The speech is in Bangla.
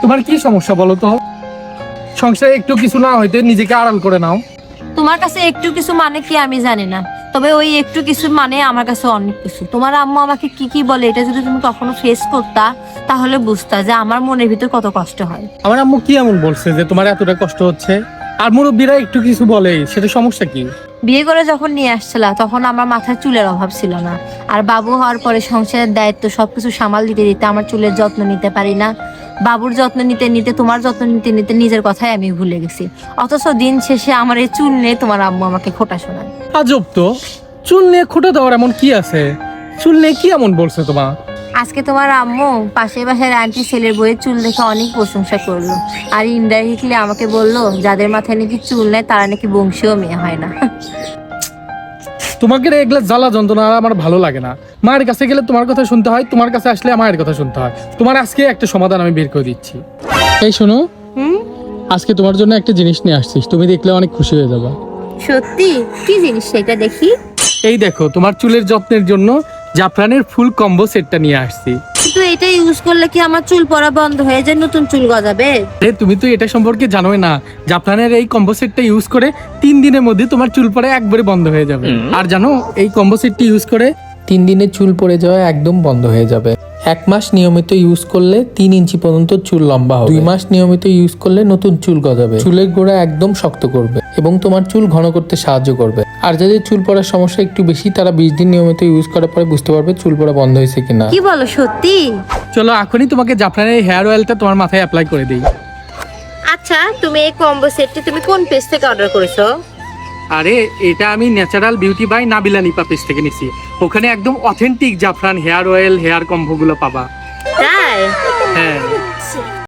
তোমার কি সমস্যা বলো তো? সংসারে একটু কিছু না হইতে নিজেকে আড়াল করে নাও। তোমার কাছে একটু কিছু মানে কি আমি জানি না, তবে ওই একটু কিছু মানে আমার কাছে অনেক কিছু। তোমার আম্মু আমাকে কি কি বলে এটা যদি তুমি কখনো ফেস করতা তাহলে বুঝতা যে আমার মনের ভিতর কত কষ্ট হয়। আমার আম্মু কি এমন বলছে যে তোমার এতটা কষ্ট হচ্ছে? আর মুরব্বীরা একটু কিছু বলে, সেটা সমস্যা কি? বিয়ে করে যখন নিয়ে আসছিলা তখন আমার মাথায় চুলের অভাব ছিল না, আর বাবু হওয়ার পরে সংসারের দায়িত্ব সবকিছু সামাল দিতে দিতে আমার চুলের যত্ন নিতে পারি না। বাবুর যত্ন নিতে নিতে তোমার যত্ন নিতে নিতে নিজের কথাই আমি ভুলে গেছি। অথচ দিন শেষে আমার এই চুল নিয়ে তোমার আম্মু আমাকে খোটা শোনায়। আজব তো, চুল নিয়ে খোটা দেওয়ার এমন কি আছে? চুল নিয়ে কি এমন বলছে তোমার? আজকে তোমার আম্মু পাশের বাসার আন্টি ছেলের বইয়ের চুল দেখে অনেক প্রশংসা করলো, আর ইনডাইরেক্টলি আমাকে বললো যাদের মাথায় নাকি চুল নেয় তারা নাকি বংশীয় মেয়ে হয় না। তোমাকে এগুলা জ্বালা যন্ত্রণা আমার ভালো লাগে না। মায়ের কাছে গেলে তোমার কথা শুনতে হয়, তোমার কাছে আসলে মায়ের কথা শুনতে হয়। তোমার আজকে একটা সমাধান আমি বের করে দিচ্ছি। এই শোনো, আজকে তোমার জন্য একটা জিনিস নিয়ে আসছিস, তুমি দেখলে অনেক খুশি হয়ে যাবে। সত্যি? কি জিনিস সেটা দেখি। এই দেখো, তোমার চুলের যত্নের জন্য জাফরানের ফুল কম্বো সেটটা নিয়ে আসছি। কিন্তু এটা ইউজ করলে কি আমার চুল পড়া বন্ধ হয়ে যায়, নতুন চুল গজাবে? তুমি তো এটা সম্পর্কে জানোই না। জাফরানের এই কম্বো সেটটা ইউজ করে 3 দিনের মধ্যে তোমার চুল পড়া একবারে বন্ধ হয়ে যাবে। আর জানো, এই কম্বো সেটটি ইউজ করে 3 দিনে চুল পড়ে যাওয়া একদম বন্ধ হয়ে যাবে। 1 মাস নিয়মিত ইউজ করলে 3 ইঞ্চি পর্যন্ত চুল লম্বা হবে। 2 মাস নিয়মিত ইউজ করলে নতুন চুল গজাবে। চুলের গোড়া একদম শক্ত করবে এবং তোমার চুল ঘন করতে সাহায্য করবে। আর যাদের চুল পড়ার সমস্যা একটু বেশি, তারা 20 দিন নিয়মিত ইউজ করার পরে বুঝতে পারবে চুল পড়া বন্ধ হয়েছে কিনা। কি বলো, সত্যি? চলো এখনই তোমাকে জাফরানের এই হেয়ার অয়েলটা তোমার মাথায় অ্যাপ্লাই করে দিই। আচ্ছা, তুমি এই কম্বো সেটটি তুমি কোন পেজ থেকে অর্ডার করেছো? আরে এটা আমি natural beauty by Nabila Nipa page থেকে নিছি। ওখানে একদম অথেন্টিক জাফরান হেয়ার অয়েল, হেয়ার কম্বোগুলো পাবা। তাই? হ্যাঁ।